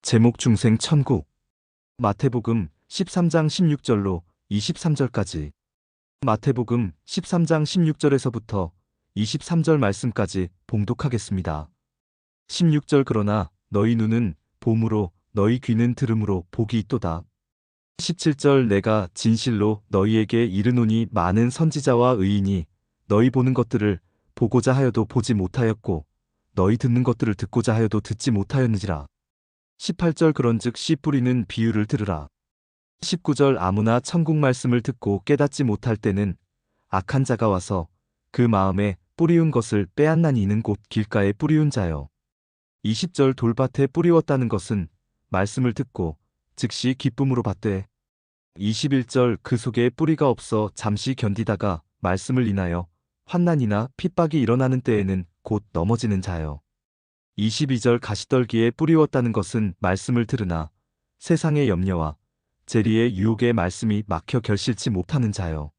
제목 중생 천국. 마태복음 13장 16절로 23절까지. 마태복음 13장 16절에서부터 23절 말씀까지 봉독하겠습니다. 16절 그러나 너희 눈은 봄으로 너희 귀는 들음으로 복이 있도다. 17절 내가 진실로 너희에게 이르노니 많은 선지자와 의인이 너희 보는 것들을 보고자 하여도 보지 못하였고 너희 듣는 것들을 듣고자 하여도 듣지 못하였느니라. 18절 그런즉 씨 뿌리는 비유를 들으라. 19절 아무나 천국 말씀을 듣고 깨닫지 못할 때는 악한 자가 와서 그 마음에 뿌리운 것을 빼앗나니 이는 곧 길가에 뿌리운 자요. 20절 돌밭에 뿌리웠다는 것은 말씀을 듣고 즉시 기쁨으로 받되 21절 그 속에 뿌리가 없어 잠시 견디다가 말씀을 인하여 환난이나 핍박이 일어나는 때에는 곧 넘어지는 자요. 22절 가시떨기에 뿌리웠다는 것은 말씀을 들으나 세상의 염려와 재리의 유혹의 말씀이 막혀 결실치 못하는 자요.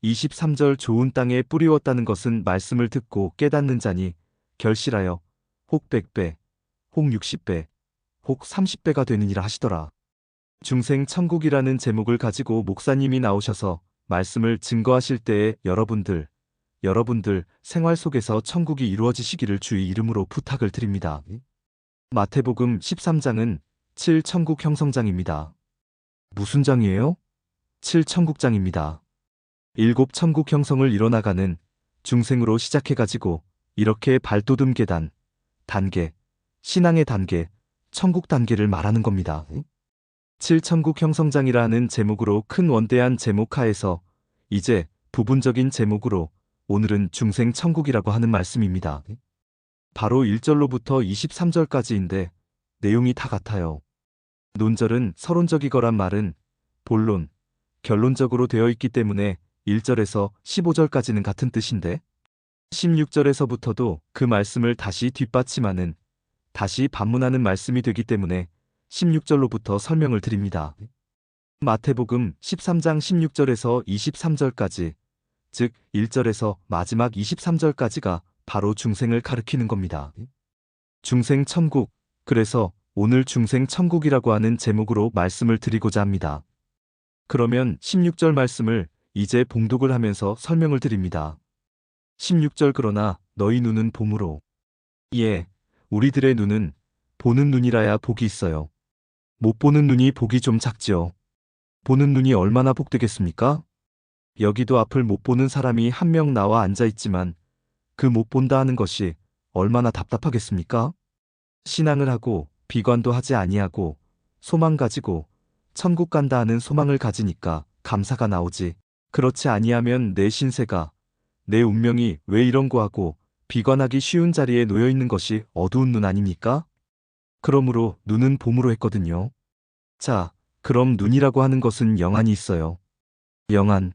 23절 좋은 땅에 뿌리웠다는 것은 말씀을 듣고 깨닫는 자니 결실하여 혹 100배, 혹 60배, 혹 30배가 되느니라 하시더라. 중생 천국이라는 제목을 가지고 목사님이 나오셔서 말씀을 증거하실 때에 여러분들 생활 속에서 천국이 이루어지시기를 주의 이름으로 부탁을 드립니다. 마태복음 13장은 7천국 형성장입니다. 무슨 장이에요? 7천국장입니다. 7천국 형성을 이뤄나가는 중생으로 시작해가지고 이렇게 발돋움 계단, 단계, 신앙의 단계, 천국 단계를 말하는 겁니다. 7천국 형성장이라는 제목으로 큰 원대한 제목 하에서 이제 부분적인 제목으로 오늘은 중생 천국이라고 하는 말씀입니다. 바로 1절로부터 23절까지인데 내용이 다 같아요. 논절은 서론적이거란 말은 본론, 결론적으로 되어 있기 때문에 1절에서 15절까지는 같은 뜻인데 16절에서부터도 그 말씀을 다시 뒷받침하는, 다시 반문하는 말씀이 되기 때문에 16절로부터 설명을 드립니다. 마태복음 13장 16절에서 23절까지, 즉 1절에서 마지막 23절까지가 바로 중생을 가리키는 겁니다. 중생 천국, 그래서 오늘 중생 천국이라고 하는 제목으로 말씀을 드리고자 합니다. 그러면 16절 말씀을 이제 봉독을 하면서 설명을 드립니다. 16절 그러나 너희 눈은 봄으로. 예, 우리들의 눈은 보는 눈이라야 복이 있어요. 못 보는 눈이 복이 좀 작지요. 보는 눈이 얼마나 복되겠습니까? 여기도 앞을 못 보는 사람이 한 명 나와 앉아 있지만 그 못 본다 하는 것이 얼마나 답답하겠습니까? 신앙을 하고 비관도 하지 아니하고 소망 가지고 천국 간다 하는 소망을 가지니까 감사가 나오지. 그렇지 아니하면 내 신세가, 내 운명이 왜 이런고 하고 비관하기 쉬운 자리에 놓여 있는 것이 어두운 눈 아닙니까? 그러므로 눈은 봄으로 했거든요. 자, 그럼 눈이라고 하는 것은 영안이 있어요. 영안.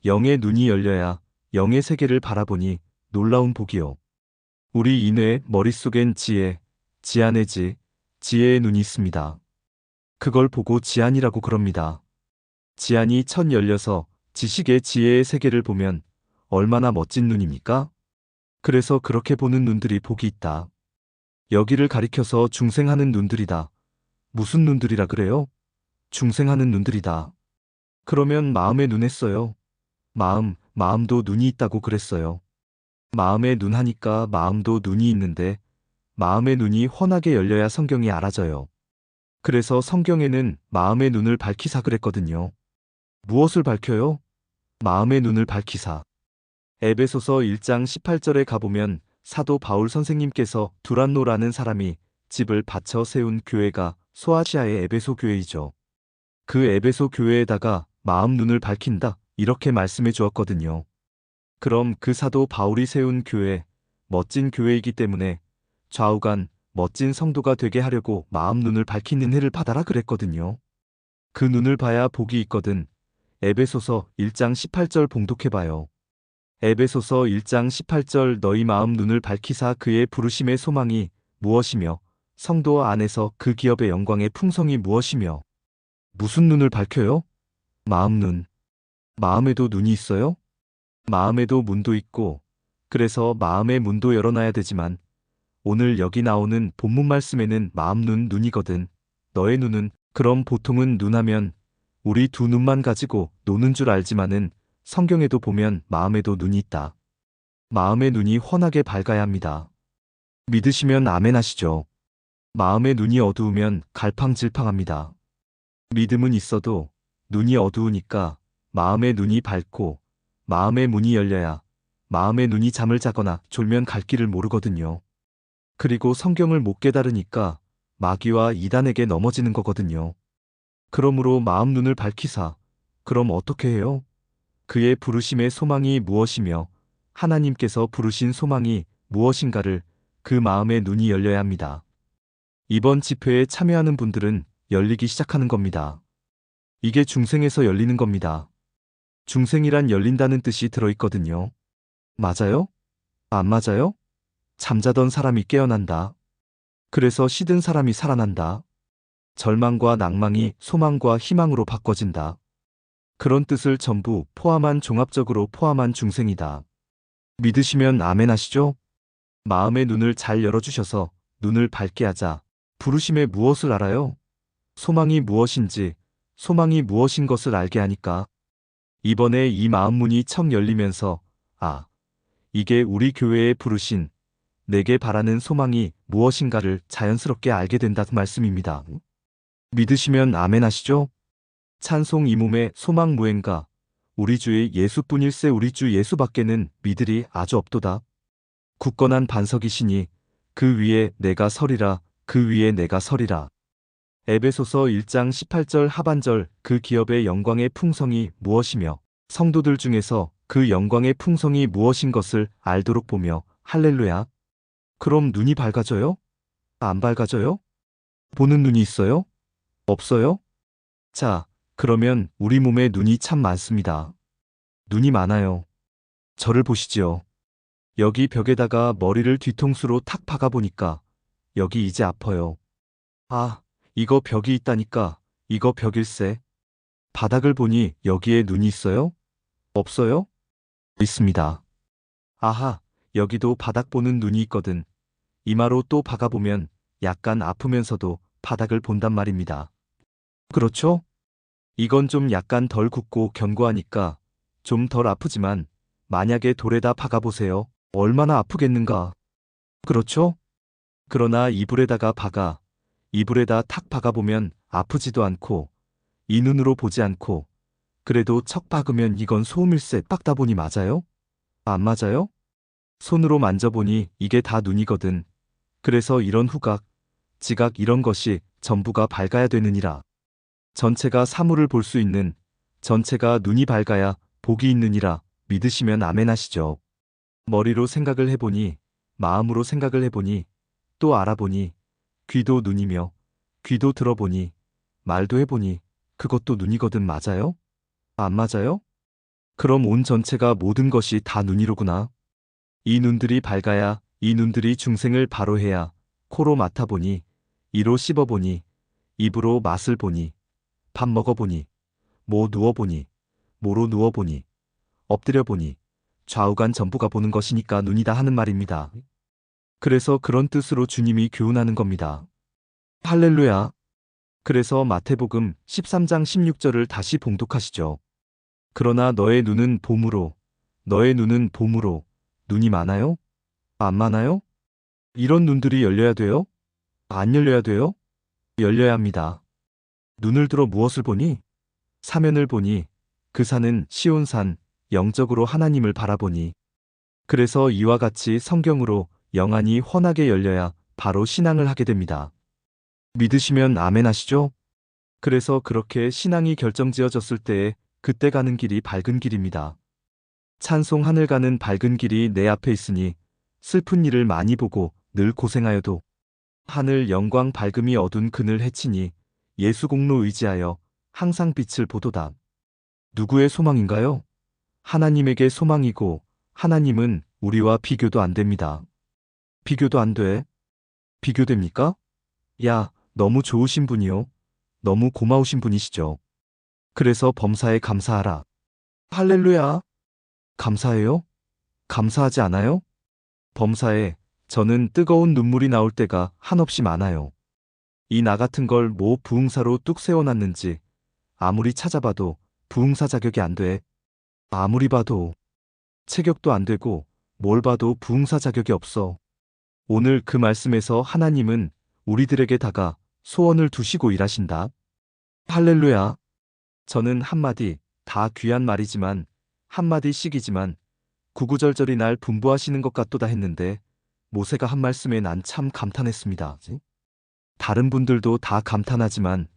영의 눈이 열려야 영의 세계를 바라보니 놀라운 복이요. 우리 인외의 머릿속엔 지안의 지혜의 눈이 있습니다. 그걸 보고 지안이라고 그럽니다. 지안이 첫 열려서 지식의 지혜의 세계를 보면 얼마나 멋진 눈입니까? 그래서 그렇게 보는 눈들이 복이 있다. 여기를 가리켜서 중생하는 눈들이다. 무슨 눈들이라 그래요? 중생하는 눈들이다. 그러면 마음의 눈 했어요. 마음도 눈이 있다고 그랬어요. 마음의 눈 하니까 마음도 눈이 있는데 마음의 눈이 훤하게 열려야 성경이 알아져요. 그래서 성경에는 마음의 눈을 밝히사 그랬거든요. 무엇을 밝혀요? 마음의 눈을 밝히사. 에베소서 1장 18절에 가보면 사도 바울 선생님께서 두란노라는 사람이 집을 바쳐 세운 교회가 소아시아의 에베소 교회이죠. 그 에베소 교회에다가 마음 눈을 밝힌다, 이렇게 말씀해 주었거든요. 그럼 그 사도 바울이 세운 교회, 멋진 교회이기 때문에 좌우간 멋진 성도가 되게 하려고 마음 눈을 밝히는 은혜를 받아라 그랬거든요. 그 눈을 봐야 복이 있거든. 에베소서 1장 18절 봉독해봐요. 에베소서 1장 18절 너희 마음 눈을 밝히사 그의 부르심의 소망이 무엇이며 성도 안에서 그 기업의 영광의 풍성이 무엇이며. 무슨 눈을 밝혀요? 마음 눈. 마음에도 눈이 있어요? 마음에도 문도 있고, 그래서 마음의 문도 열어놔야 되지만 오늘 여기 나오는 본문 말씀에는 마음 눈이거든. 너의 눈은 그럼 보통은 눈하면 우리 두 눈만 가지고 노는 줄 알지만은 성경에도 보면 마음에도 눈이 있다. 마음의 눈이 환하게 밝아야 합니다. 믿으시면 아멘 하시죠. 마음의 눈이 어두우면 갈팡질팡합니다. 믿음은 있어도 눈이 어두우니까 마음의 눈이 밝고 마음의 문이 열려야 마음의 눈이 잠을 자거나 졸면 갈 길을 모르거든요. 그리고 성경을 못 깨달으니까 마귀와 이단에게 넘어지는 거거든요. 그러므로 마음 눈을 밝히사 그럼 어떻게 해요? 그의 부르심의 소망이 무엇이며 하나님께서 부르신 소망이 무엇인가를 그 마음의 눈이 열려야 합니다. 이번 집회에 참여하는 분들은 열리기 시작하는 겁니다. 이게 중생에서 열리는 겁니다. 중생이란 열린다는 뜻이 들어있거든요. 맞아요? 안 맞아요? 잠자던 사람이 깨어난다. 그래서 시든 사람이 살아난다. 절망과 낭망이 소망과 희망으로 바꿔진다. 그런 뜻을 전부 포함한 종합적으로 포함한 중생이다. 믿으시면 아멘 하시죠? 마음의 눈을 잘 열어주셔서 눈을 밝게 하자. 부르심에 무엇을 알아요? 소망이 무엇인지, 소망이 무엇인 것을 알게 하니까. 이번에 이 마음 문이 청 열리면서 이게 우리 교회에 부르신 내게 바라는 소망이 무엇인가를 자연스럽게 알게 된다는 말씀입니다. 믿으시면 아멘 하시죠? 찬송 이 몸의 소망 무행가 우리 주의 예수뿐일세 우리 주 예수밖에는 믿으리 아주 없도다. 굳건한 반석이시니 그 위에 내가 서리라 그 위에 내가 서리라. 에베소서 1장 18절 하반절 그 기업의 영광의 풍성이 무엇이며 성도들 중에서 그 영광의 풍성이 무엇인 것을 알도록 보며 할렐루야. 그럼 눈이 밝아져요? 안 밝아져요? 보는 눈이 있어요? 없어요? 자, 그러면 우리 몸에 눈이 참 많습니다. 눈이 많아요. 저를 보시지요. 여기 벽에다가 머리를 뒤통수로 탁 박아보니까 여기 이제 아파요. 이거 벽이 있다니까. 이거 벽일세. 바닥을 보니 여기에 눈이 있어요? 없어요? 있습니다. 아하, 여기도 바닥 보는 눈이 있거든. 이마로 또 박아보면 약간 아프면서도 바닥을 본단 말입니다. 그렇죠? 이건 좀 약간 덜 굽고 견고하니까 좀 덜 아프지만 만약에 돌에다 박아보세요. 얼마나 아프겠는가. 그렇죠? 그러나 이불에다가 박아 이불에다 탁 박아보면 아프지도 않고 이 눈으로 보지 않고 그래도 척 박으면 이건 소음일세. 박다 보니 맞아요? 안 맞아요? 손으로 만져보니 이게 다 눈이거든. 그래서 이런 후각, 지각 이런 것이 전부가 밝아야 되느니라. 전체가 사물을 볼 수 있는 전체가 눈이 밝아야 복이 있느니라. 믿으시면 아멘 하시죠. 머리로 생각을 해보니 마음으로 생각을 해보니 또 알아보니 귀도 눈이며 귀도 들어보니 말도 해보니 그것도 눈이거든. 맞아요? 안 맞아요? 그럼 온 전체가 모든 것이 다 눈이로구나. 이 눈들이 밝아야 이 눈들이 중생을 바로 해야 코로 맡아보니 이로 씹어보니 입으로 맛을 보니 밥 먹어보니 모 누워보니 모로 누워보니 엎드려보니 좌우간 전부가 보는 것이니까 눈이다 하는 말입니다. 그래서 그런 뜻으로 주님이 교훈하는 겁니다. 할렐루야. 그래서 마태복음 13장 16절을 다시 봉독하시죠. 그러나 너의 눈은 봄으로 너의 눈은 봄으로 눈이 많아요? 안 많아요? 이런 눈들이 열려야 돼요? 안 열려야 돼요? 열려야 합니다. 눈을 들어 무엇을 보니? 사면을 보니 그 산은 시온산 영적으로 하나님을 바라보니 그래서 이와 같이 성경으로 영안이 환하게 열려야 바로 신앙을 하게 됩니다. 믿으시면 아멘 하시죠? 그래서 그렇게 신앙이 결정지어졌을 때에 그때 가는 길이 밝은 길입니다. 찬송 하늘 가는 밝은 길이 내 앞에 있으니 슬픈 일을 많이 보고 늘 고생하여도 하늘 영광 밝음이 어둔 그늘 해치니 예수 공로 의지하여 항상 빛을 보도다. 누구의 소망인가요? 하나님에게 소망이고 하나님은 우리와 비교도 안 됩니다. 비교도 안 돼. 비교됩니까? 야, 너무 좋으신 분이요. 너무 고마우신 분이시죠. 그래서 범사에 감사하라. 할렐루야. 감사해요? 감사하지 않아요? 범사에 저는 뜨거운 눈물이 나올 때가 한없이 많아요. 이 나 같은 걸 뭐 부흥사로 뚝 세워놨는지 아무리 찾아봐도 부흥사 자격이 안 돼. 아무리 봐도 체격도 안 되고 뭘 봐도 부흥사 자격이 없어. 오늘 그 말씀에서 하나님은 우리들에게 다가 소원을 두시고 일하신다. 할렐루야. 저는 한마디, 다 귀한 말이지만 한마디씩이지만 구구절절히 날 분부하시는 것 같도다 했는데 모세가 한 말씀에 난 참 감탄했습니다. 다른 분들도 다 감탄하지만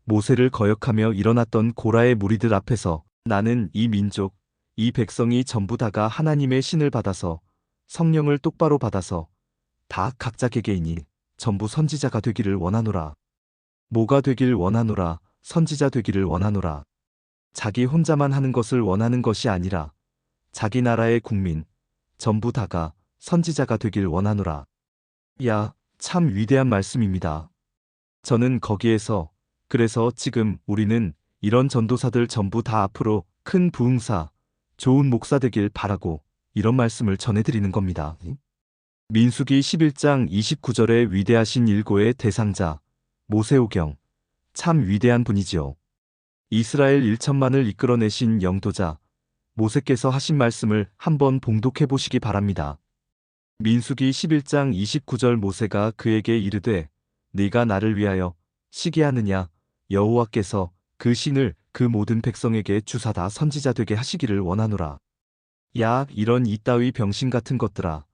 모세를 거역하며 일어났던 고라의 무리들 앞에서 나는 이 민족, 이 백성이 전부 다가 하나님의 신을 받아서 성령을 똑바로 받아서 다 각자 개개인이 전부 선지자가 되기를 원하노라. 뭐가 되길 원하노라. 선지자 되기를 원하노라. 자기 혼자만 하는 것을 원하는 것이 아니라 자기 나라의 국민 전부 다가 선지자가 되길 원하노라. 야, 참 위대한 말씀입니다. 저는 거기에서 그래서 지금 우리는 이런 전도사들 전부 다 앞으로 큰 부흥사, 좋은 목사 되길 바라고 이런 말씀을 전해드리는 겁니다. 민수기 11장 29절에 위대하신 일고의 대상자 모세오경 참 위대한 분이지요. 이스라엘 1천만을 이끌어내신 영도자 모세께서 하신 말씀을 한번 봉독해 보시기 바랍니다. 민수기 11장 29절 모세가 그에게 이르되 네가 나를 위하여 시기하느냐 여호와께서 그 신을 그 모든 백성에게 주사다 선지자 되게 하시기를 원하노라. 야 이런 이따위 병신 같은 것들아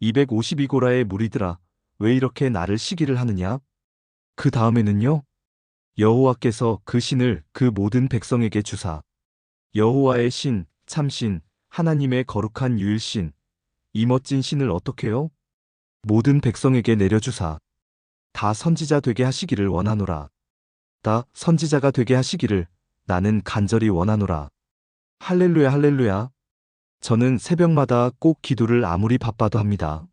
252고라의 무리들아 왜 이렇게 나를 시기를 하느냐? 그 다음에는요. 여호와께서 그 신을 그 모든 백성에게 주사 여호와의 신, 참신, 하나님의 거룩한 유일신 이 멋진 신을 어떻게요? 모든 백성에게 내려주사 다 선지자 되게 하시기를 원하노라. 다 선지자가 되게 하시기를 나는 간절히 원하노라. 할렐루야 할렐루야. 저는 새벽마다 꼭 기도를 아무리 바빠도 합니다.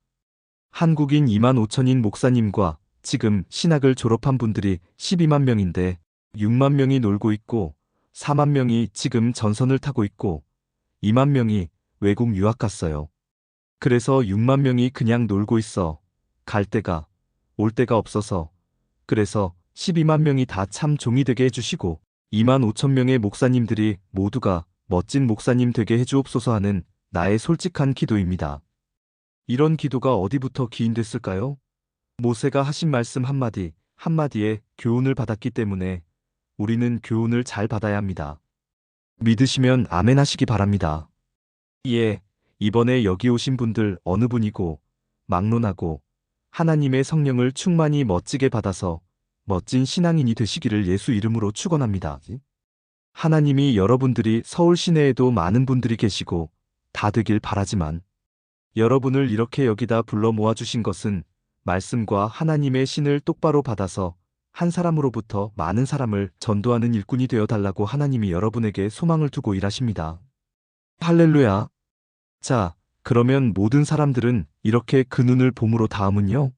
한국인 2만 5천인 목사님과 지금 신학을 졸업한 분들이 12만 명인데 6만 명이 놀고 있고 4만 명이 지금 전선을 타고 있고 2만 명이 외국 유학 갔어요. 그래서 6만 명이 그냥 놀고 있어. 갈 데가 올 데가 없어서. 그래서 12만 명이 다 참 종이 되게 해주시고 2만 5천 명의 목사님들이 모두가 멋진 목사님 되게 해주옵소서 하는 나의 솔직한 기도입니다. 이런 기도가 어디부터 기인됐을까요? 모세가 하신 말씀 한마디 한마디에 교훈을 받았기 때문에 우리는 교훈을 잘 받아야 합니다. 믿으시면 아멘 하시기 바랍니다. 예, 이번에 여기 오신 분들 어느 분이고 막론하고 하나님의 성령을 충만히 멋지게 받아서 멋진 신앙인이 되시기를 예수 이름으로 축원합니다. 하나님이 여러분들이 서울 시내에도 많은 분들이 계시고 다 되길 바라지만 여러분을 이렇게 여기다 불러 모아주신 것은 말씀과 하나님의 신을 똑바로 받아서 한 사람으로부터 많은 사람을 전도하는 일꾼이 되어 달라고 하나님이 여러분에게 소망을 두고 일하십니다. 할렐루야. 자, 그러면 모든 사람들은 이렇게 그 눈을 봄으로 다음은요.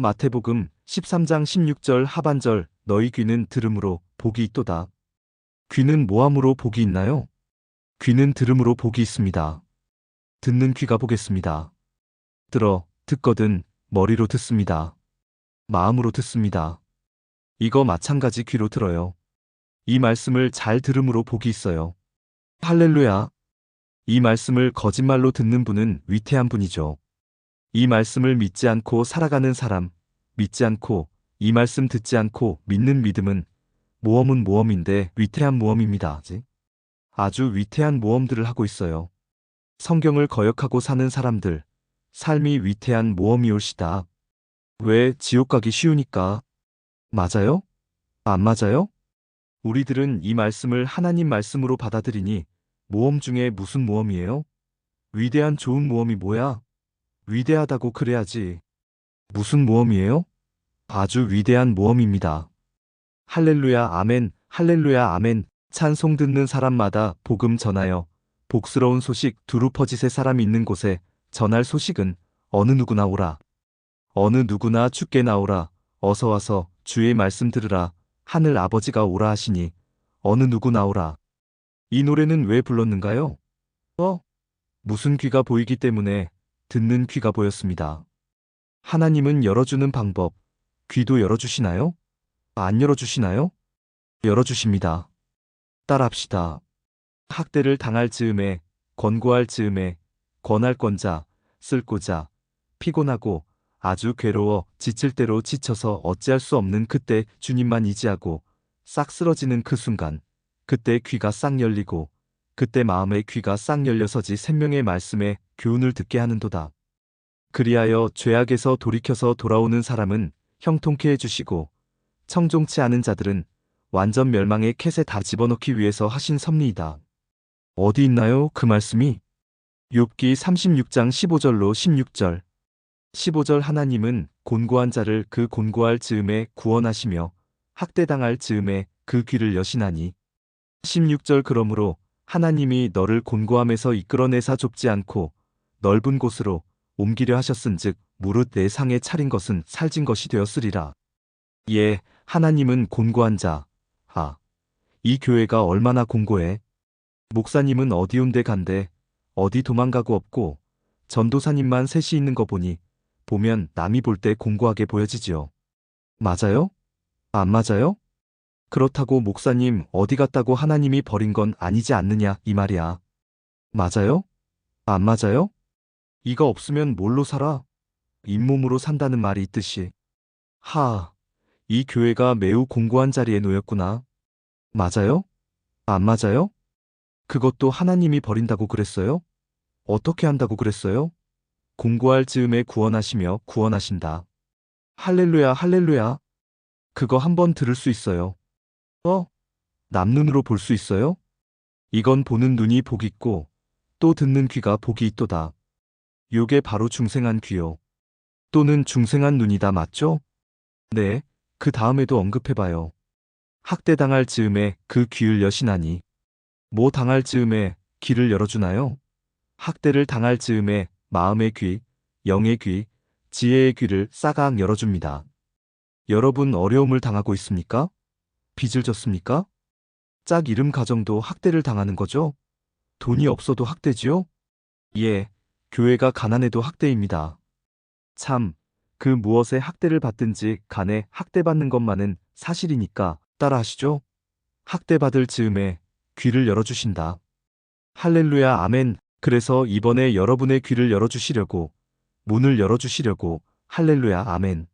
마태복음 13장 16절 하반절 너희 귀는 들음으로 복이 있도다. 귀는 뭐함으로 복이 있나요? 귀는 들음으로 복이 있습니다. 듣는 귀가 보겠습니다. 듣거든 머리로 듣습니다. 마음으로 듣습니다. 이거 마찬가지 귀로 들어요. 이 말씀을 잘 들음으로 복이 있어요. 할렐루야. 이 말씀을 거짓말로 듣는 분은 위태한 분이죠. 이 말씀을 믿지 않고 살아가는 사람, 믿지 않고 이 말씀 듣지 않고 믿는 믿음은 모험은 모험인데 위태한 모험입니다. 아주 위태한 모험들을 하고 있어요. 성경을 거역하고 사는 사람들, 삶이 위태한 모험이올시다. 왜 지옥 가기 쉬우니까. 맞아요? 안 맞아요? 우리들은 이 말씀을 하나님 말씀으로 받아들이니 모험 중에 무슨 모험이에요? 위대한 좋은 모험이 뭐야? 위대하다고 그래야지. 무슨 모험이에요? 아주 위대한 모험입니다. 할렐루야 아멘, 할렐루야 아멘. 찬송 듣는 사람마다 복음 전하여 복스러운 소식 두루 퍼지세 사람 있는 곳에 전할 소식은 어느 누구나 오라. 어느 누구나 주께 나오라. 어서 와서 주의 말씀 들으라. 하늘 아버지가 오라 하시니 어느 누구 나오라. 이 노래는 왜 불렀는가요? 무슨 귀가 보이기 때문에 듣는 귀가 보였습니다. 하나님은 열어주는 방법, 귀도 열어주시나요? 안 열어주시나요? 열어주십니다. 따라합시다. 학대를 당할 즈음에, 권고할 즈음에, 권할 권자, 쓸 고자, 피곤하고 아주 괴로워 지칠 대로 지쳐서 어찌할 수 없는 그때 주님만 의지하고 싹 쓰러지는 그 순간, 그때 귀가 싹 열리고 그때 마음의 귀가 싹 열려서지 생명의 말씀에 교훈을 듣게 하는도다. 그리하여 죄악에서 돌이켜서 돌아오는 사람은 형통케 해주시고 청종치 않은 자들은 완전 멸망의 캣에 다 집어넣기 위해서 하신 섭리이다. 어디 있나요, 그 말씀이? 욥기 36장 15절로 16절. 15절 하나님은 곤고한 자를 그 곤고할 즈음에 구원하시며 학대당할 즈음에 그 귀를 여시나니. 16절 그러므로 하나님이 너를 곤고함에서 이끌어내사 좁지 않고 넓은 곳으로 옮기려 하셨은즉 무릇 내 상에 차린 것은 살진 것이 되었으리라. 예, 하나님은 곤고한 자. 이 교회가 얼마나 곤고해? 목사님은 어디온데 간데 어디 도망가고 없고 전도사님만 셋이 있는 거 보면 남이 볼 때 곤고하게 보여지지요. 맞아요? 안 맞아요? 그렇다고 목사님 어디 갔다고 하나님이 버린 건 아니지 않느냐 이 말이야. 맞아요? 안 맞아요? 이거 없으면 뭘로 살아? 잇몸으로 산다는 말이 있듯이. 이 교회가 매우 곤고한 자리에 놓였구나. 맞아요? 안 맞아요? 그것도 하나님이 버린다고 그랬어요? 어떻게 한다고 그랬어요? 곤고할 즈음에 구원하시며 구원하신다. 할렐루야, 할렐루야. 그거 한번 들을 수 있어요. 남눈으로 볼 수 있어요? 이건 보는 눈이 복 있고 또 듣는 귀가 복이 있도다. 요게 바로 중생한 귀요. 또는 중생한 눈이다, 맞죠? 네, 그 다음에도 언급해봐요. 학대당할 즈음에 그 귀를 여시나니. 뭐 당할 즈음에 귀를 열어주나요? 학대를 당할 즈음에 마음의 귀, 영의 귀, 지혜의 귀를 싸가악 열어줍니다. 여러분 어려움을 당하고 있습니까? 빚을 졌습니까? 짝 이름 가정도 학대를 당하는 거죠? 돈이 없어도 학대지요? 예, 교회가 가난해도 학대입니다. 참, 그 무엇에 학대를 받든지 간에 학대받는 것만은 사실이니까 따라하시죠. 학대받을 즈음에 귀를 열어주신다. 할렐루야, 아멘. 그래서 이번에 여러분의 귀를 열어주시려고, 문을 열어주시려고, 할렐루야, 아멘.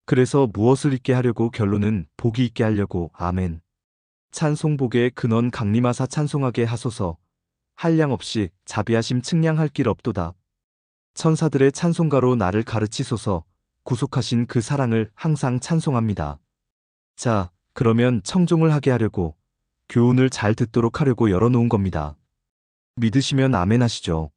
그래서 무엇을 있게 하려고, 결론은 복이 있게 하려고, 아멘. 찬송복의 근원 강림하사 찬송하게 하소서. 한량 없이 자비하심 측량할 길 없도다. 천사들의 찬송가로 나를 가르치소서. 구속하신 그 사랑을 항상 찬송합니다. 자, 그러면 청종을 하게 하려고, 교훈을 잘 듣도록 하려고 열어놓은 겁니다. 믿으시면 아멘 하시죠.